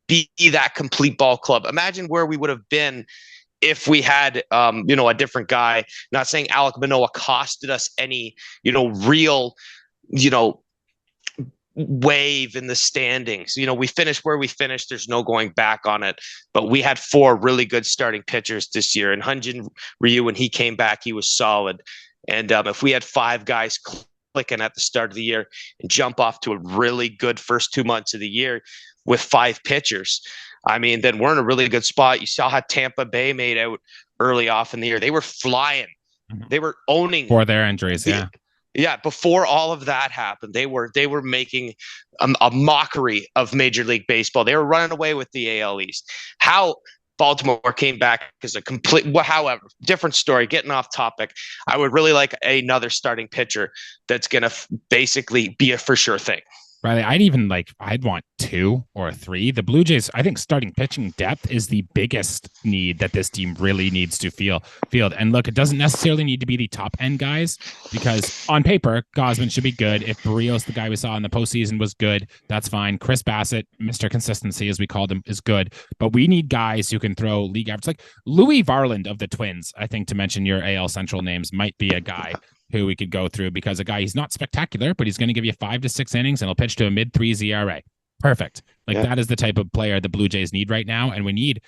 be that complete ball club. Imagine where we would have been if we had, a different guy. Not saying Alek Manoah costed us any, real, wave in the standings. We finished where we finished. There's no going back on it. But we had 4 really good starting pitchers this year. And Hyun-Jin Ryu, when he came back, he was solid. And if we had 5 guys clicking at the start of the year and jump off to a really good first 2 months of the year with 5 pitchers, I mean, then we're in a really good spot. You saw how Tampa Bay made out early off in the year. They were flying. They were owning for their injuries. Yeah. Yeah. Before all of that happened, they were making a mockery of Major League Baseball. They were running away with the AL East. How Baltimore came back is a complete, however, different story. Getting off topic, I would really like another starting pitcher that's going to basically be a for sure thing. Riley, I'd want 2 or 3. The Blue Jays, I think starting pitching depth is the biggest need that this team really needs to field. And look, it doesn't necessarily need to be the top end guys, because on paper, Gausman should be good. If Barrios, the guy we saw in the postseason, was good, that's fine. Chris Bassett, Mr. Consistency, as we called him, is good. But we need guys who can throw league average. Like Louis Varland of the Twins, I think, to mention your AL Central names, might be a guy who we could go through, because a guy, he's not spectacular, but he's going to give you 5 to 6 innings and he'll pitch to a mid-3s ERA. Perfect. That is the type of player the Blue Jays need right now. And we need,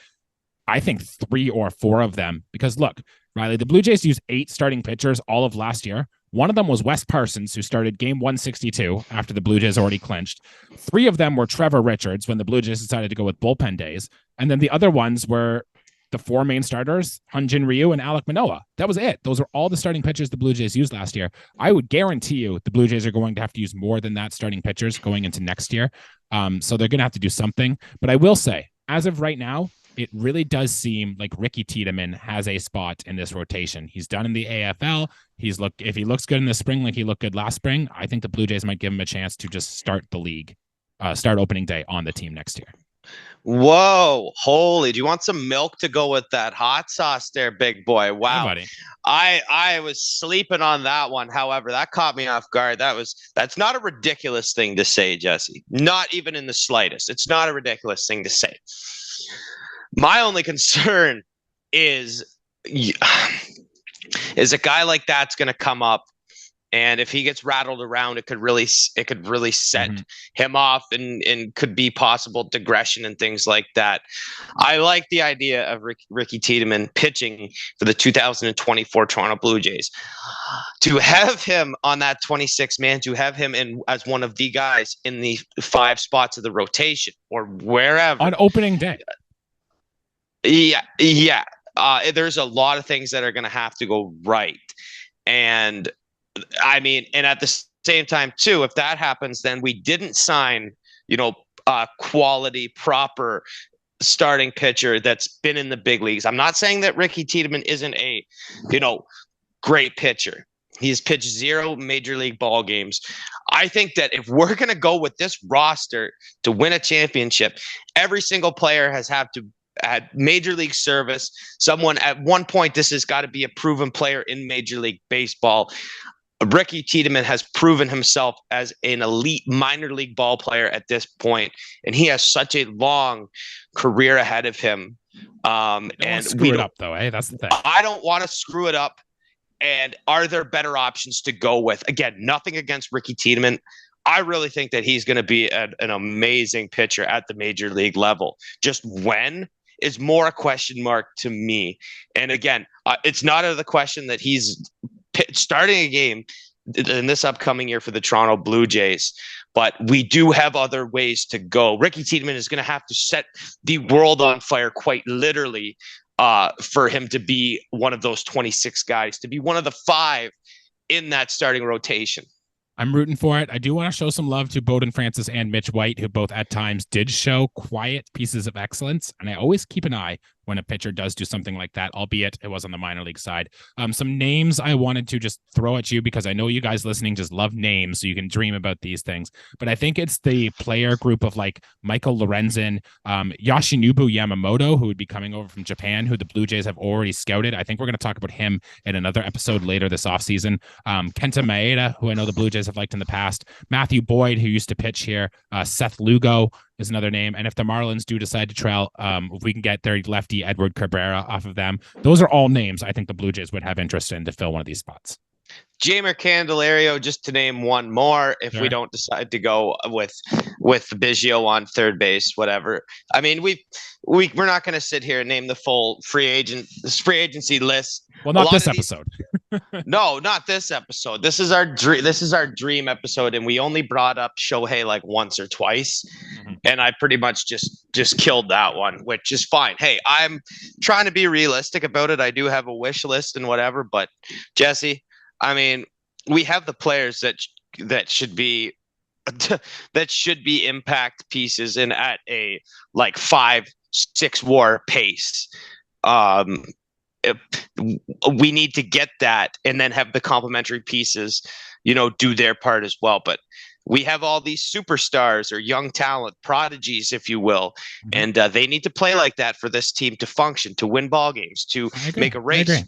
I think, 3 or 4 of them, because look, Riley, the Blue Jays used 8 starting pitchers all of last year. One of them was Wes Parsons, who started game 162 after the Blue Jays already clinched. 3 of them were Trevor Richards when the Blue Jays decided to go with bullpen days. And then the other ones were the 4 main starters, Hyun-Jin Ryu and Alek Manoah. That was it. Those are all the starting pitchers the Blue Jays used last year. I would guarantee you the Blue Jays are going to have to use more than that starting pitchers going into next year. So they're going to have to do something. But I will say, as of right now, it really does seem like Ricky Tiedemann has a spot in this rotation. He's done in the AFL. If he looks good in the spring like he looked good last spring, I think the Blue Jays might give him a chance to just start the league, start opening day on the team next year. Whoa, holy, do you want some milk to go with that hot sauce there, big boy? Wow. Hey, buddy. I was sleeping on that one. However, that caught me off guard. That's not a ridiculous thing to say, Jesse. Not even in the slightest. It's not a ridiculous thing to say. My only concern is a guy like that's going to come up, and if he gets rattled around, it could really set him off, and could be possible digression and things like that. I like the idea of Ricky Tiedemann pitching for the 2024 Toronto Blue Jays. To have him on that 26 man, to have him in as one of the guys in the 5 spots of the rotation or wherever on opening day. Yeah. There's a lot of things that are going to have to go right. And I mean, and at the same time, too, if that happens, then we didn't sign, quality, proper starting pitcher that's been in the big leagues. I'm not saying that Ricky Tiedemann isn't a, great pitcher. He's pitched 0 major league ball games. I think that if we're going to go with this roster to win a championship, every single player has had major league service. Someone at one point, this has got to be a proven player in Major League Baseball. Ricky Tiedemann has proven himself as an elite minor league ball player at this point, and he has such a long career ahead of him. And screw it up, though, eh? That's the thing. I don't want to screw it up. And are there better options to go with? Again, nothing against Ricky Tiedemann. I really think that he's going to be an amazing pitcher at the major league level. Just when is more a question mark to me. And again, it's not out of the question that he's starting a game in this upcoming year for the Toronto Blue Jays, but we do have other ways to go. Ricky Tiedemann is going to have to set the world on fire, quite literally, for him to be one of those 26 guys, to be one of the 5 in that starting rotation. I'm rooting for it. I do want to show some love to Bowden Francis and Mitch White, who both at times did show quiet pieces of excellence. And I always keep an eye when a pitcher does do something like that, albeit it was on the minor league side. Some names I wanted to just throw at you because I know you guys listening just love names, so you can dream about these things. But I think it's the player group of like Michael Lorenzen, Yoshinobu Yamamoto, who would be coming over from Japan, who the Blue Jays have already scouted. I think we're going to talk about him in another episode later this offseason. Kenta Maeda, who I know the Blue Jays have liked in the past. Matthew Boyd, who used to pitch here. Seth Lugo is another name. And if the Marlins do decide to trail, if we can get their lefty Edward Cabrera off of them, those are all names I think the Blue Jays would have interest in to fill one of these spots. Jamer Candelario, just to name one more, if we don't decide to go with Biggio on third base, whatever. I mean, we're not going to sit here and name the full free agency list. Well, not this episode. No, not this episode. This is our dream episode, and we only brought up Shohei like once or twice, and I pretty much just killed that one, which is fine. Hey, I'm trying to be realistic about it. I do have a wish list and whatever, but Jesse, I mean, we have the players that should be impact pieces and at a like 5-6 WAR pace. We need to get that and then have the complementary pieces, do their part as well. But we have all these superstars or young talent, prodigies, if you will, and they need to play like that for this team to function, to win ball games, to make a race.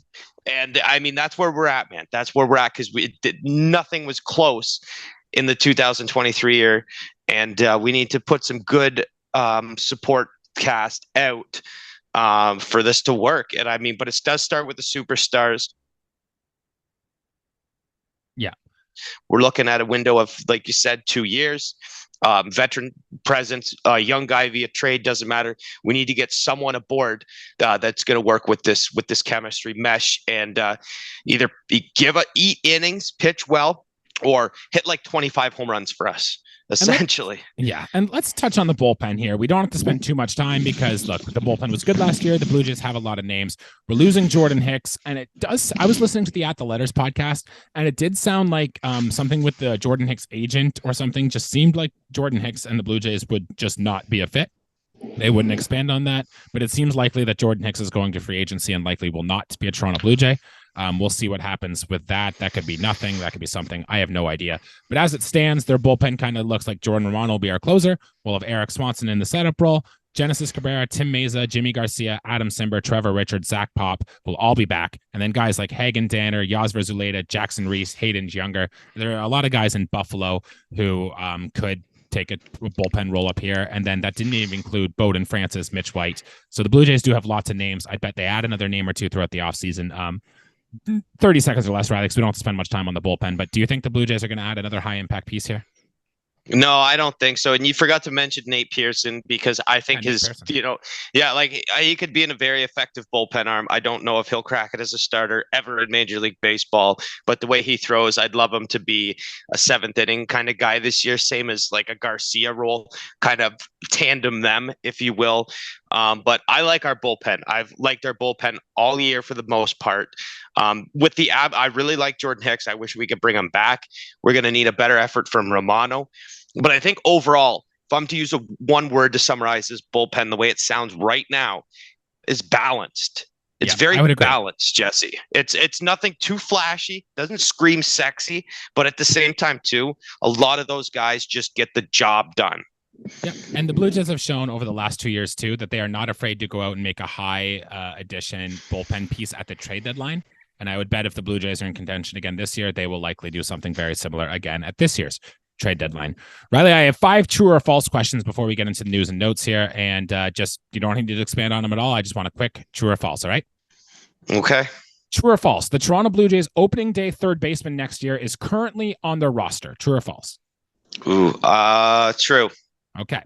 And I mean, that's where we're at, man. That's where we're at because nothing was close in the 2023 year, and we need to put some good support cast out for this to work. And I mean, but it does start with the superstars. Yeah. We're looking at a window of, like you said, 2 years. Veteran presence, young guy via trade, doesn't matter. We need to get someone aboard that's going to work with this chemistry mesh and either eat innings, pitch well, or hit like 25 home runs for us, essentially. And let's touch on the bullpen here. We don't have to spend too much time because, look, the bullpen was good last year. The Blue Jays have a lot of names. We're losing Jordan Hicks, and it does. I was listening to the At the Letters podcast, and it did sound like something with the Jordan Hicks agent or something just seemed like Jordan Hicks and the Blue Jays would just not be a fit. They wouldn't expand on that, but it seems likely that Jordan Hicks is going to free agency and likely will not be a Toronto Blue Jay. We'll see what happens with that. That could be nothing. That could be something. I have no idea. But as it stands, their bullpen kind of looks like Jordan Romano will be our closer. We'll have Eric Swanson in the setup role. Genesis Cabrera, Tim Meza, Jimmy Garcia, Adam Simber, Trevor Richards, Zach Pop will all be back. And then guys like Hagen Danner, Yasver Zuleta, Jackson Reese, Hayden Younger. There are a lot of guys in Buffalo who could take a bullpen roll up here. And then that didn't even include Bowden Francis, Mitch White. So the Blue Jays do have lots of names. I bet they add another name or two throughout the offseason. 30 seconds or less, Riley, because we don't have to spend much time on the bullpen. But do you think the Blue Jays are going to add another high impact piece here? No, I don't think so. And you forgot to mention Nate Pearson because I think he could be in a very effective bullpen arm. I don't know if he'll crack it as a starter ever in Major League Baseball, but the way he throws, I'd love him to be a seventh inning kind of guy this year, same as like a Garcia role, kind of tandem them, if you will. But I like our bullpen. I've liked our bullpen all year for the most part. I really like Jordan Hicks. I wish we could bring him back. We're going to need a better effort from Romano. But I think overall, if I'm to use one word to summarize this bullpen, the way it sounds right now is balanced. It's very balanced, Jesse. It's nothing too flashy, doesn't scream sexy, but at the same time, too, a lot of those guys just get the job done. Yeah, and the Blue Jays have shown over the last 2 years, too, that they are not afraid to go out and make a high addition bullpen piece at the trade deadline. And I would bet if the Blue Jays are in contention again this year, they will likely do something very similar again at this year's trade deadline. Riley, I have 5 true or false questions before we get into the news and notes here. And you don't need to expand on them at all. I just want a quick true or false. All right. Okay. True or false? The Toronto Blue Jays opening day third baseman next year is currently on their roster. True or false? Ooh, true. Okay.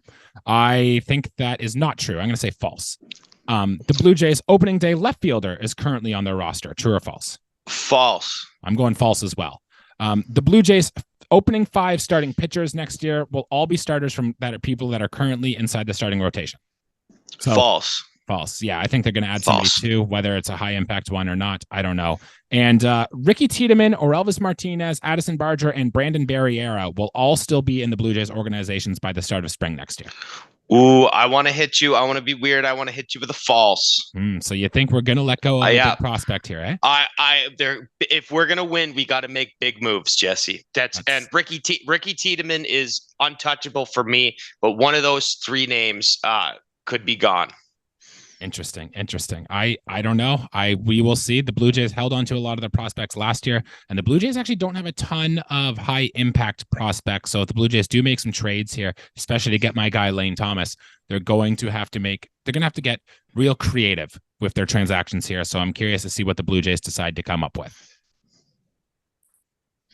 I think that is not true. I'm going to say false. The Blue Jays opening day left fielder is currently on their roster. True or false? False. I'm going false as well. The Blue Jays opening 5 starting pitchers next year will all be starters that are people that are currently inside the starting rotation. So, false. False. Yeah, I think they're going to add somebody too, whether it's a high impact one or not. I don't know. And Ricky Tiedemann, Orelvis Martinez, Addison Barger, and Brandon Barriera will all still be in the Blue Jays organizations by the start of spring next year. Ooh, I want to hit you. I want to be weird. I want to hit you with a false. So you think we're gonna let go of a Yeah. big prospect here, eh? If we're gonna win, we got to make big moves, Jesse. And Ricky Tiedemann is untouchable for me, but one of those three names could be gone. Interesting. I don't know. We will see. The Blue Jays held on to a lot of their prospects last year, and the Blue Jays actually don't have a ton of high impact prospects. So if the Blue Jays do make some trades here, especially to get my guy Lane Thomas, they're going to have to get real creative with their transactions here. So I'm curious to see what the Blue Jays decide to come up with.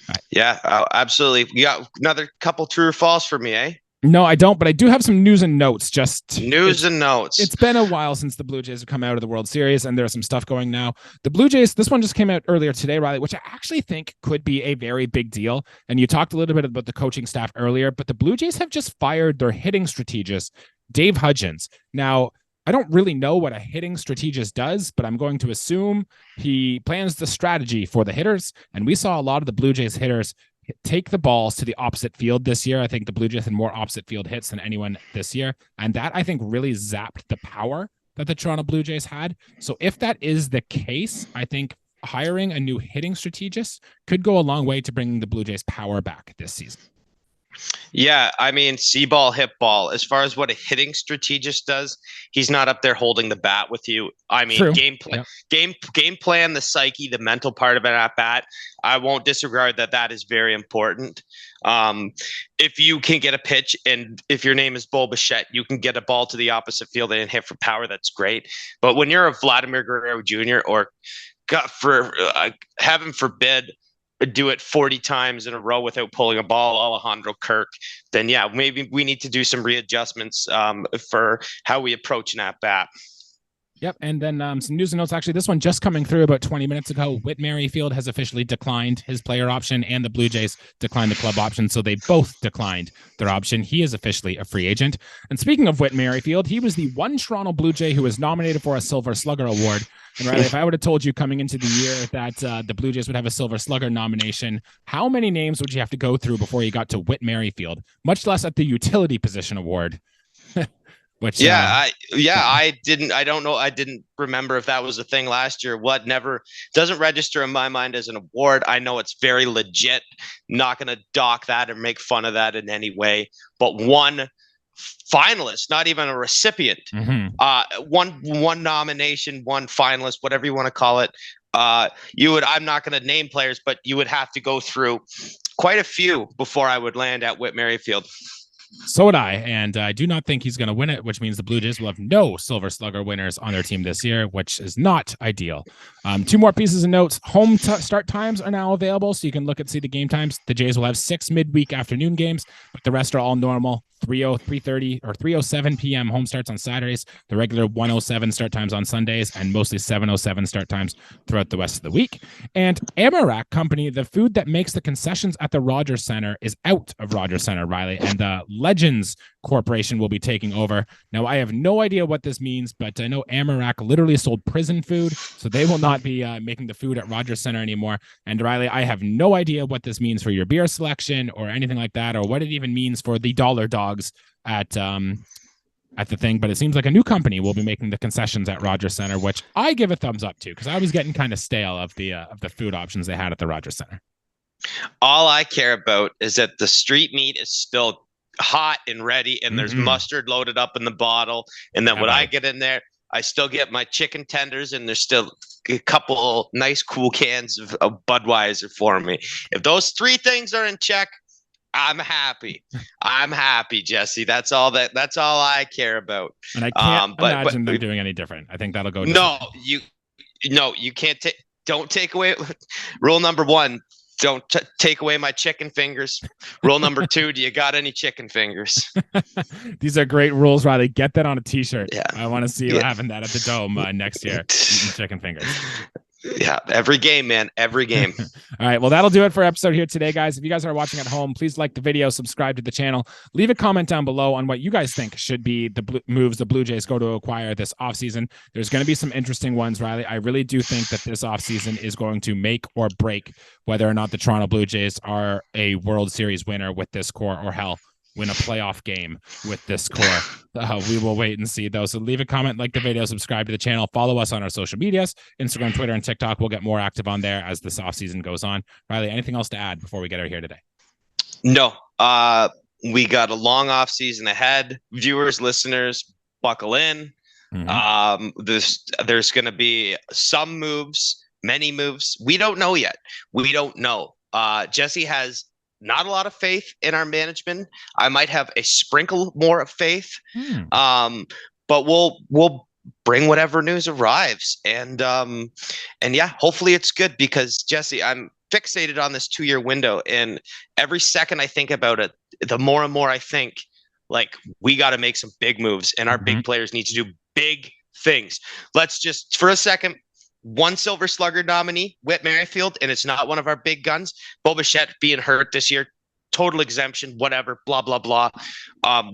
Right. Yeah, absolutely. You got another couple true or false for me, eh? No, I don't, but I do have some news and notes. It's been a while since the Blue Jays have come out of the World Series, and there's some stuff going now. The Blue Jays, this one just came out earlier today, Riley, which I actually think could be a very big deal. And you talked a little bit about the coaching staff earlier, but the Blue Jays have just fired their hitting strategist, Dave Hudgens. Now, I don't really know what a hitting strategist does, but I'm going to assume he plans the strategy for the hitters. And we saw a lot of the Blue Jays hitters take the balls to the opposite field this year. I think the Blue Jays had more opposite field hits than anyone this year. And that, I think, really zapped the power that the Toronto Blue Jays had. So if that is the case, I think hiring a new hitting strategist could go a long way to bringing the Blue Jays power back this season. Yeah, I mean, see ball, hit ball. As far as what a hitting strategist does, he's not up there holding the bat with you. I mean, True. game plan, the psyche, the mental part of it at bat. I won't disregard that is very important. If you can get a pitch, and if your name is Bo Bichette, you can get a ball to the opposite field and hit for power. That's great. But when you're a Vladimir Guerrero Jr. or, God, for heaven forbid, do it 40 times in a row without pulling a ball, Alejandro Kirk, then yeah, maybe we need to do some readjustments for how we approach an at-bat. Yep, and then some news and notes. Actually, this one just coming through about 20 minutes ago. Whit Merrifield has officially declined his player option, and the Blue Jays declined the club option, so they both declined their option. He is officially a free agent. And speaking of Whit Merrifield, he was the one Toronto Blue Jay who was nominated for a Silver Slugger Award. And Riley, if I would have told you coming into the year that the Blue Jays would have a Silver Slugger nomination, how many names would you have to go through before you got to Whit Merrifield, much less at the utility position award? Which, I don't know. I didn't remember if that was a thing last year. Never doesn't register in my mind as an award. I know it's very legit. Not going to dock that or make fun of that in any way. But one finalist, not even a recipient, one nomination, one finalist, whatever you want to call it. I'm not going to name players, but you would have to go through quite a few before I would land at Whit Merrifield. So would I, and I do not think he's going to win it, which means the Blue Jays will have no Silver Slugger winners on their team this year, which is not ideal. Two more pieces of notes. Home start times are now available, so you can see the game times. The Jays will have 6 midweek afternoon games, but the rest are all normal. 3:30 or 3:07 p.m. home starts on Saturdays, the regular 1:07 start times on Sundays, and mostly 7:07 start times throughout the rest of the week. And Amarak Company, the food that makes the concessions at the Rogers Center, is out of Rogers Center, Riley, and Legends Corporation will be taking over. Now, I have no idea what this means, but I know Amarak literally sold prison food, so they will not be making the food at Rogers Center anymore. And Riley, I have no idea what this means for your beer selection or anything like that, or what it even means for the dollar dogs at the thing. But it seems like a new company will be making the concessions at Rogers Center, which I give a thumbs up to, because I was getting kind of stale of the food options they had at the Rogers Center. All I care about is that the street meat is still hot and ready, and there's mustard loaded up in the bottle, and then when I get in there, I still get my chicken tenders, and there's still a couple nice cool cans of Budweiser for me. If those 3 things are in check, I'm happy. I'm happy, Jesse. That's all I care about. And I can't imagine them doing any different. I think that'll go. No, you can't don't take away rule number 1. Don't take away my chicken fingers. Rule number 2, do you got any chicken fingers? These are great rules, Riley. Get that on a t-shirt. Yeah. I want to see you having that at the Dome next year. Eating chicken fingers. Yeah, every game, man. Every game. All right. Well, that'll do it for episode here today, guys. If you guys are watching at home, please like the video, subscribe to the channel, leave a comment down below on what you guys think should be the moves the Blue Jays go to acquire this offseason. There's going to be some interesting ones, Riley. I really do think that this offseason is going to make or break whether or not the Toronto Blue Jays are a World Series winner with this core, or hell, win a playoff game with this core. We will wait and see, though. So leave a comment, like the video, subscribe to the channel, follow us on our social medias, Instagram, Twitter, and TikTok. We'll get more active on there as this offseason goes on. Riley, anything else to add before we get out of here today? No. We got a long off season ahead. Viewers, listeners, buckle in. There's going to be some moves, many moves. We don't know yet. We don't know. Jesse has not a lot of faith in our management. I might have a sprinkle more of faith. But we'll bring whatever news arrives, and yeah, hopefully it's good, because Jesse, I'm fixated on this 2-year window, and every second I think about it, the more and more I think, like, we got to make some big moves, and our big players need to do big things. Let's just, for a second, one Silver Slugger nominee, Whit Merrifield, and it's not one of our big guns. Bo Bichette being hurt this year, total exemption, whatever, blah, blah, blah.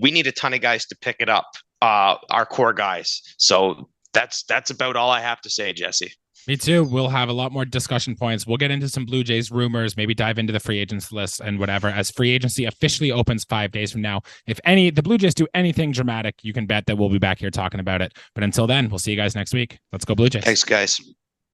We need a ton of guys to pick it up, our core guys. So that's about all I have to say, Jesse. Me too. We'll have a lot more discussion points. We'll get into some Blue Jays rumors, maybe dive into the free agents list and whatever, as free agency officially opens 5 days from now. If the Blue Jays do anything dramatic, you can bet that we'll be back here talking about it. But until then, we'll see you guys next week. Let's go Blue Jays. Thanks, guys.